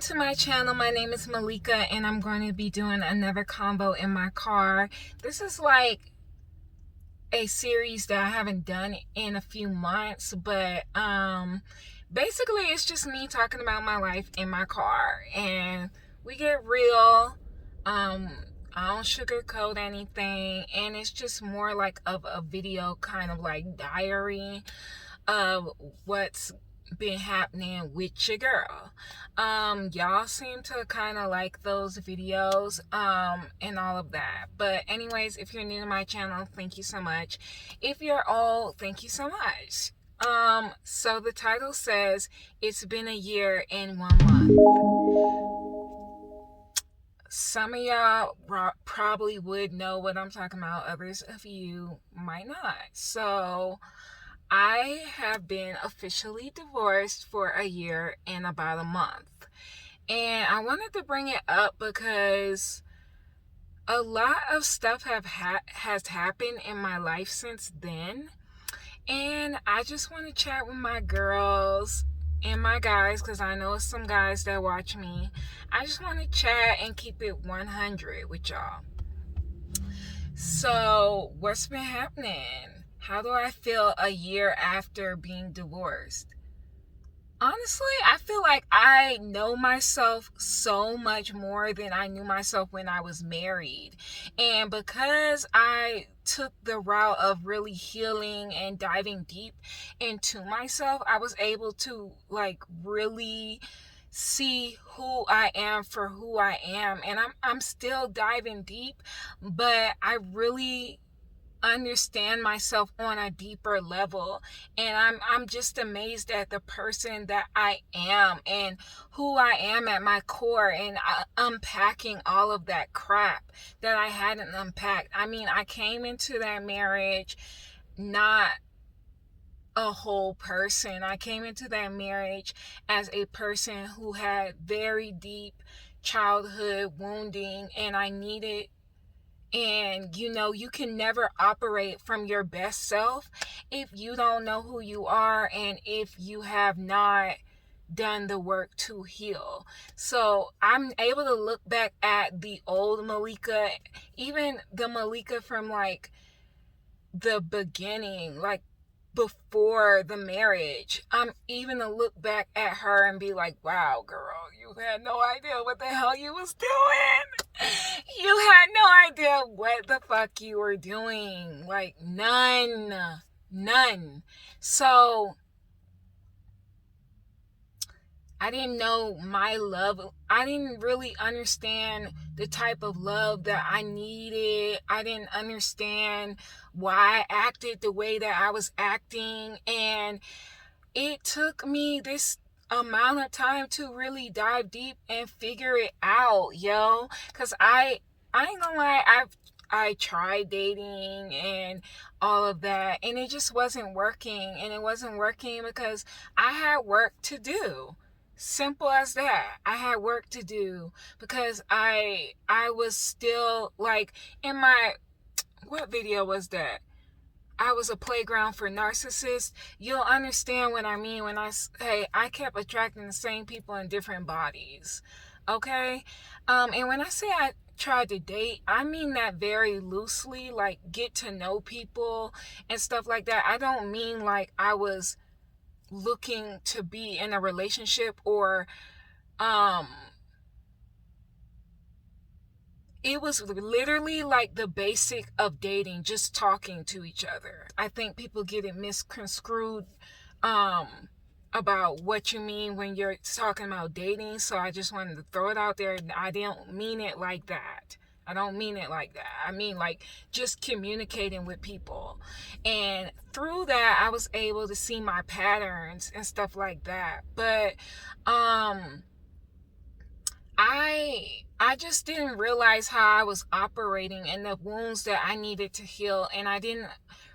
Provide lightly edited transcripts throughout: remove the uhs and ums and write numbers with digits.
to my channel. My name is Malika and I'm going to be doing another combo in my car. This is like a series that I haven't done in a few months, but basically it's just me talking about my life in my car, and we get real. I don't sugarcoat anything, and it's just more like of a video, kind of like diary of what's been happening with your girl. Y'all seem to kind of like those videos and all of that. But anyways, if you're new to my channel, thank you so much. If you're old, thank you so much. So the title says it's been a year and 1 month. Some of y'all probably would know what I'm talking about. Others of you might not. So I have been officially divorced for a year and about a month. And I wanted to bring it up because a lot of stuff has happened in my life since then. And I just want to chat with my girls and my guys, because I know some guys that watch me. I just want to chat and keep it 100 with y'all. So what's been happening? How do I feel a year after being divorced? Honestly, I feel like I know myself so much more than I knew myself when I was married. And because I took the route of really healing and diving deep into myself, I was able to like really see who I am for who I am. And I'm still diving deep, but I really understand myself on a deeper level, and I'm just amazed at the person that I am and who I am at my core, and unpacking all of that crap that I hadn't unpacked. I mean, I came into that marriage not a whole person. I came into that marriage as a person who had very deep childhood wounding, and I needed. And you can never operate from your best self if you don't know who you are and if you have not done the work to heal. So I'm able to look back at the old Malika, even the Malika from like the beginning, like before the marriage. I'm even to look back at her and be like, wow, girl, you had no idea what the hell you was doing. You had no idea what the fuck you were doing. Like, none. So I didn't know my love. I didn't really understand the type of love that I needed. I didn't understand why I acted the way that I was acting. And it took me this amount of time to really dive deep and figure it out, yo. Because I ain't gonna lie, I tried dating and all of that, and it just wasn't working. And it wasn't working because I had work to do. Simple as that. I had work to do because I was still like in my, what video was that? I was a playground for narcissists. You'll understand what I mean when I say I kept attracting the same people in different bodies. Okay? And when I say I tried to date, I mean that very loosely, like get to know people and stuff like that. I don't mean like I was looking to be in a relationship or it was literally like the basic of dating, just talking to each other. I think people get it misconstrued about what you mean when you're talking about dating. So I just wanted to throw it out there. I don't mean it like that. I don't mean it like that. I mean like just communicating with people. And through that, I was able to see my patterns and stuff like that. But I just didn't realize how I was operating and the wounds that I needed to heal. And I didn't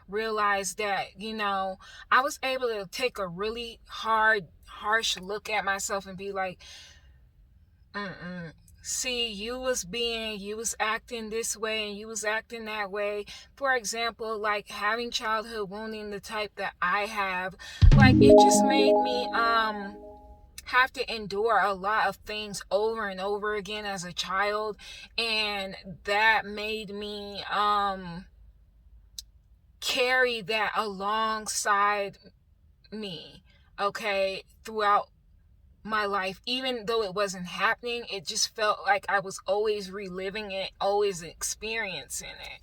realize that, I was able to take a really harsh look at myself and be like, see, you was acting this way and you was acting that way. For example, like having childhood wounding the type that I have, like it just made me have to endure a lot of things over and over again as a child, and that made me carry that alongside me, okay, throughout my life. Even though it wasn't happening, it just felt like I was always reliving it, always experiencing it.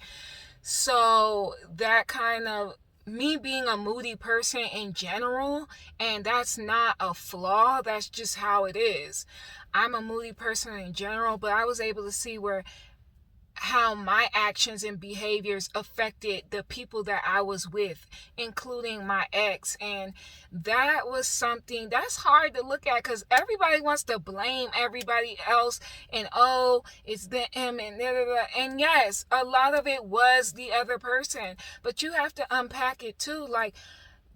So that kind of, me being a moody person in general, and that's not a flaw, that's just how it is. I'm a moody person in general, but I was able to see where how my actions and behaviors affected the people that I was with, including my ex. And that was something that's hard to look at, because everybody wants to blame everybody else, and oh, it's them and da, da, da. And yes, a lot of it was the other person, but you have to unpack it too. Like,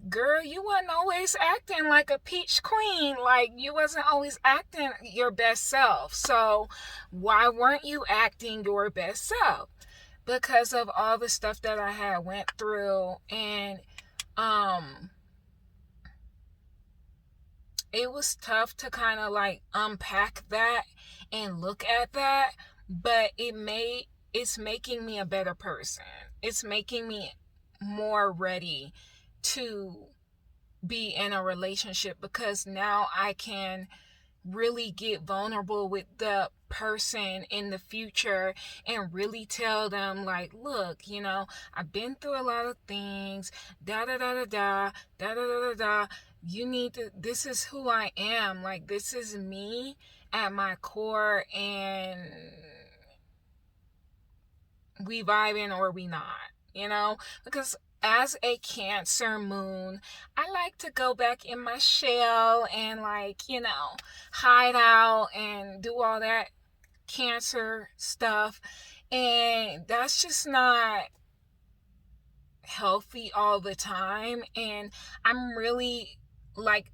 girl, you wasn't always acting like a peach queen. Like, you wasn't always acting your best self. So why weren't you acting your best self? Because of all the stuff that I had went through. And it was tough to kind of like unpack that and look at that, but it's making me a better person. It's making me more ready to be in a relationship, because now I can really get vulnerable with the person in the future and really tell them, like, look, I've been through a lot of things, da da da da da da da da da. You need to, this is who I am, like, this is me at my core, and we vibing or we not, because as a Cancer moon, I like to go back in my shell and, like, hide out and do all that Cancer stuff. And that's just not healthy all the time. And I'm really, like,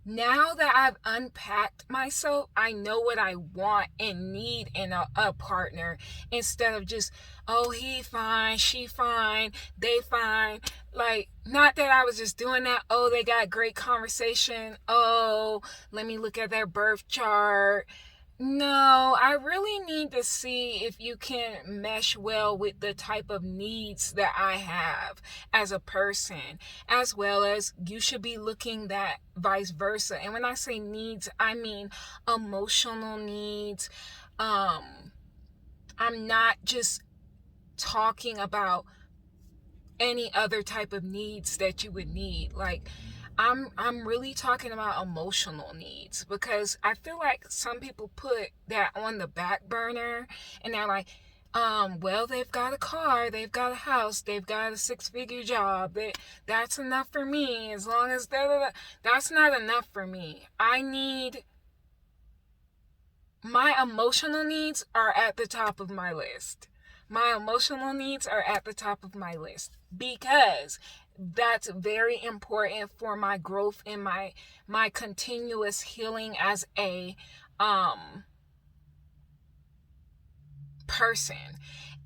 now that I've unpacked myself, I know what I want and need in a partner, instead of just, oh, he fine, she fine, they fine. Like, not that I was just doing that. Oh, they got great conversation. Oh, let me look at their birth chart. No, I really need to see if you can mesh well with the type of needs that I have as a person, as well as you should be looking that vice versa. And when I say needs, I mean emotional needs. I'm not just talking about any other type of needs that you would need. Like, I'm really talking about emotional needs, because I feel like some people put that on the back burner, and they're like, well, they've got a car, they've got a house, they've got a 6-figure job. That's enough for me. As long as that's not enough for me. My emotional needs are at the top of my list. My emotional needs are at the top of my list, because that's very important for my growth and my continuous healing as a person.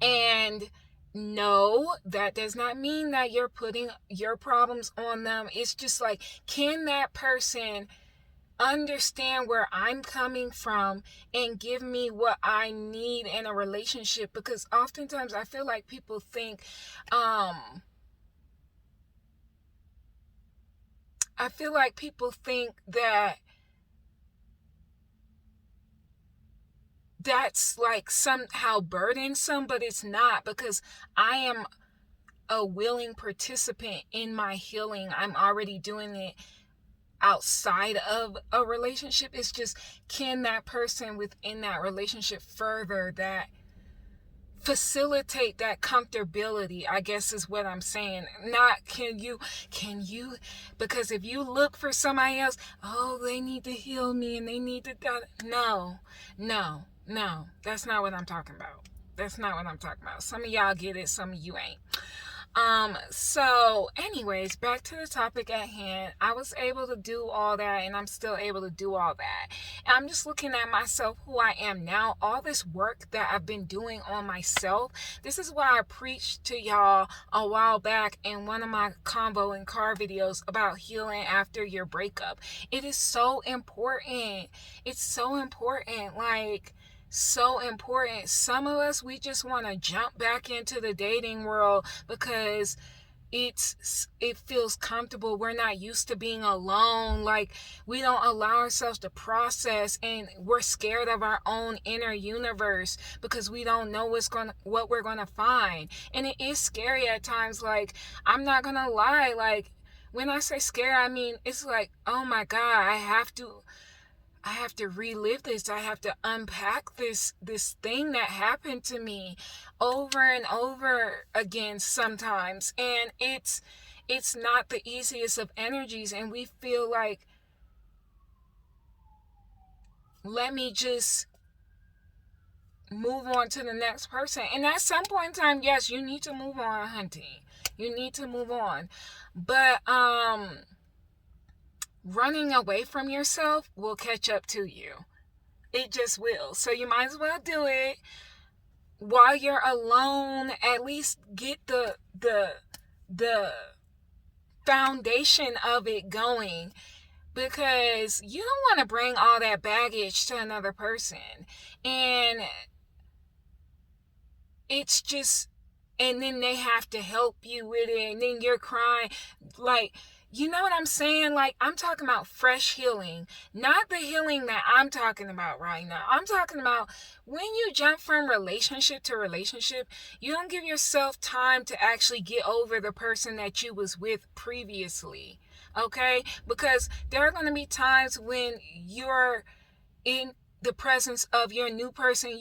And no, that does not mean that you're putting your problems on them. It's just like, can that person understand where I'm coming from and give me what I need in a relationship? Because oftentimes I feel like people think that that's like somehow burdensome, but it's not, because I am a willing participant in my healing. I'm already doing it outside of a relationship. It's just, can that person within that relationship further that, facilitate that comfortability, I guess is what I'm saying. Not can you, because if you look for somebody else, oh, they need to heal me and they need to, no, that's not what I'm talking about. Some of y'all get it, some of you ain't. So anyways, back to the topic at hand. I was able to do all that, and I'm still able to do all that. And I'm just looking at myself, who I am now, all this work that I've been doing on myself. This is why I preached to y'all a while back in one of my combo and car videos about healing after your breakup. It is so important. It's so important. Like, so important. Some of us, we just want to jump back into the dating world because it feels comfortable. We're not used to being alone. Like, we don't allow ourselves to process, and we're scared of our own inner universe because we don't know what we're gonna find. And it is scary at times. Like, I'm not gonna lie, like, when I say scary, I mean, it's like, oh my God, I have to relive this. I have to unpack this thing that happened to me over and over again sometimes. And it's not the easiest of energies, and we feel like, let me just move on to the next person. And at some point in time, yes, you need to move on, hunting. You need to move on. But running away from yourself will catch up to you. It just will. So you might as well do it while you're alone. At least get the foundation of it going, because you don't want to bring all that baggage to another person. And it's just, and then they have to help you with it, and then you're crying. Like, you know what I'm saying? Like, I'm talking about fresh healing, not the healing that I'm talking about right now. I'm talking about when you jump from relationship to relationship, you don't give yourself time to actually get over the person that you was with previously. Okay? Because there are going to be times when you're in the presence of your new person,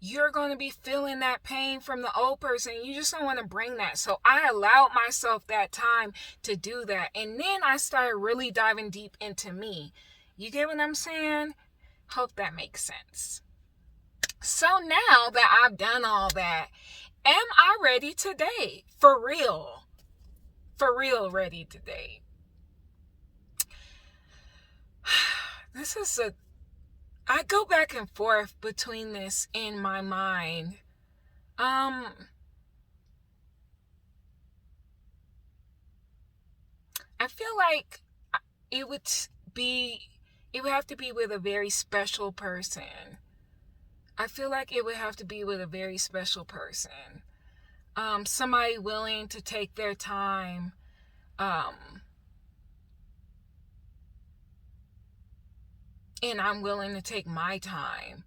you're going to be feeling that pain from the old person. You just don't want to bring that. So I allowed myself that time to do that. And then I started really diving deep into me. You get what I'm saying? Hope that makes sense. So now that I've done all that, am I ready to date? For real. For real, ready to date. I go back and forth between this in my mind. I feel like it would have to be with a very special person. I feel like it would have to be with a very special person. Somebody willing to take their time. And I'm willing to take my time,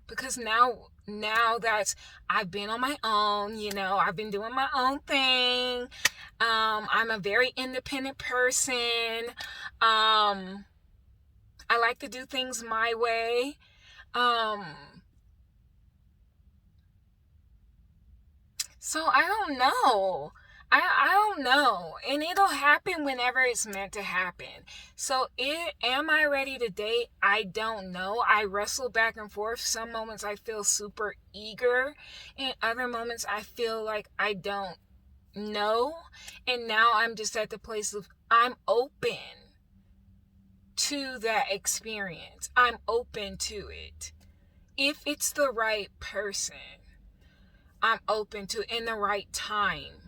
because now that I've been on my own, I've been doing my own thing. I'm a very independent person. I like to do things my way. So I don't know. I don't know. And it'll happen whenever it's meant to happen. So am I ready to date? I don't know. I wrestle back and forth. Some moments I feel super eager. And other moments I feel like I don't know. And now I'm just at the place of, I'm open to that experience. I'm open to it. If it's the right person, I'm open to, in the right time,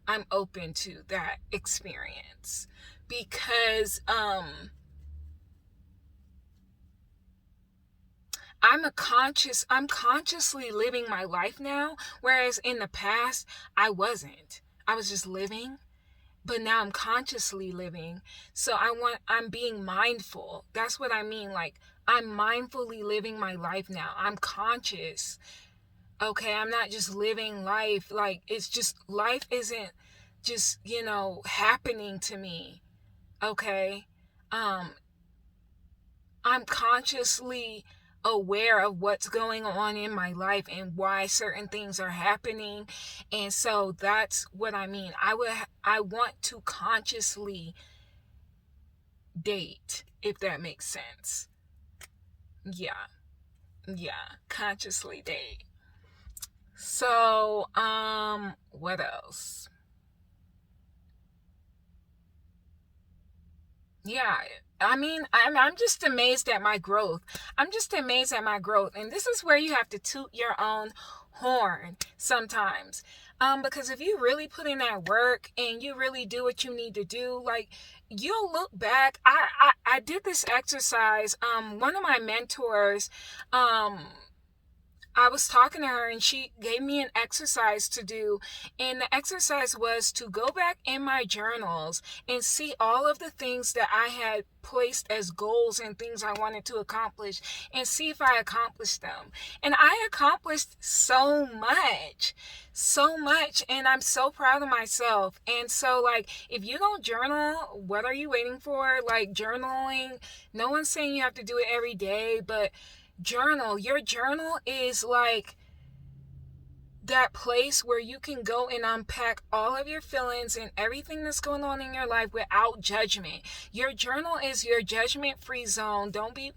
I'm open to that experience. Because I'm consciously living my life now, whereas in the past I wasn't. I was just living, but now I'm consciously living. So I'm being mindful. That's what I mean. Like, I'm mindfully living my life now. I'm conscious. Okay, I'm not just living life. Like, it's just, life isn't just, happening to me. Okay? I'm consciously aware of what's going on in my life and why certain things are happening. And so that's what I mean. I want to consciously date, if that makes sense. Yeah. Consciously date. So, what else? Yeah, I mean, I'm just amazed at my growth. I'm just amazed at my growth. And this is where you have to toot your own horn sometimes. Because if you really put in that work and you really do what you need to do, like, you'll look back. I did this exercise. One of my mentors, I was talking to her and she gave me an exercise to do. And the exercise was to go back in my journals and see all of the things that I had placed as goals and things I wanted to accomplish and see if I accomplished them. And I accomplished so much, so much. And I'm so proud of myself. And so, like, if you don't journal, what are you waiting for? Like, journaling, no one's saying you have to do it every day, but journal. Your journal is like that place where you can go and unpack all of your feelings and everything that's going on in your life without judgment. Your journal is your judgment-free zone. Don't be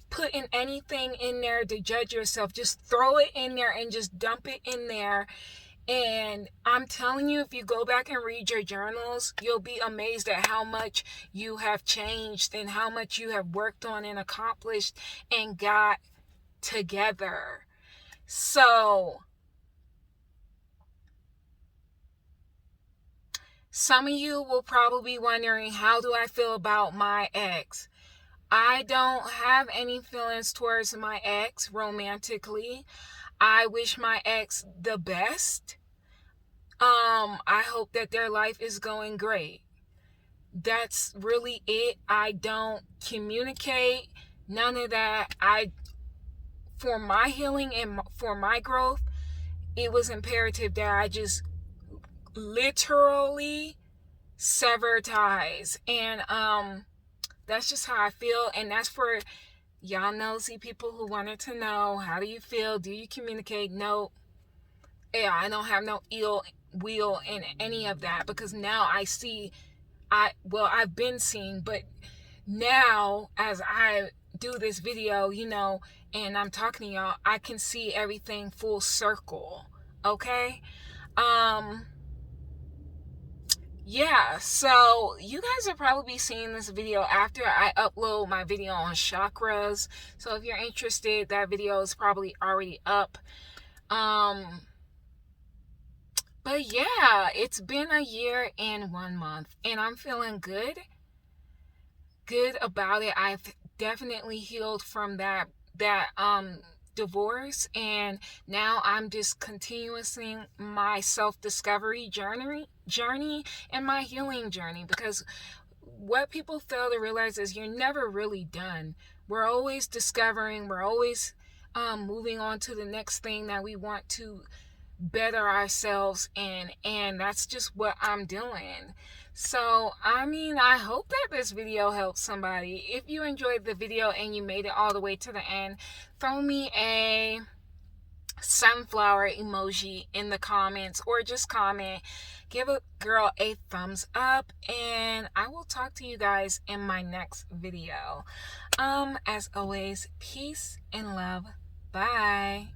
putting anything in there to judge yourself. Just throw it in there and just dump it in there. And I'm telling you, if you go back and read your journals, you'll be amazed at how much you have changed and how much you have worked on and accomplished and got together. So, some of you will probably be wondering, how do I feel about my ex? I don't have any feelings towards my ex romantically. I wish my ex the best. I hope that their life is going great. That's really it. I don't communicate, none of that. For my healing and for my growth, it was imperative that I just literally sever ties. And that's just how I feel. And that's for y'all nosy people who wanted to know, how do you feel? Do you communicate? No. Yeah, I don't have no ill will in any of that, because now I see, I've been seeing, but now as I do this video, and I'm talking to y'all, I can see everything full circle. Okay? Yeah, so you guys will probably be seeing this video after I upload my video on chakras. So if you're interested, that video is probably already up. But yeah, it's been a year and 1 month, and I'm feeling good about it. I've definitely healed from that divorce, and now I'm just continuously my self-discovery journey and my healing journey, because what people fail to realize is you're never really done. We're always discovering, we're always moving on to the next thing that we want to better ourselves, and that's just what I'm doing. So I mean, I hope that this video helps somebody. If you enjoyed the video and you made it all the way to the end, throw me a sunflower emoji in the comments, or just comment, give a girl a thumbs up, and I will talk to you guys in my next video. As always, peace and love. Bye.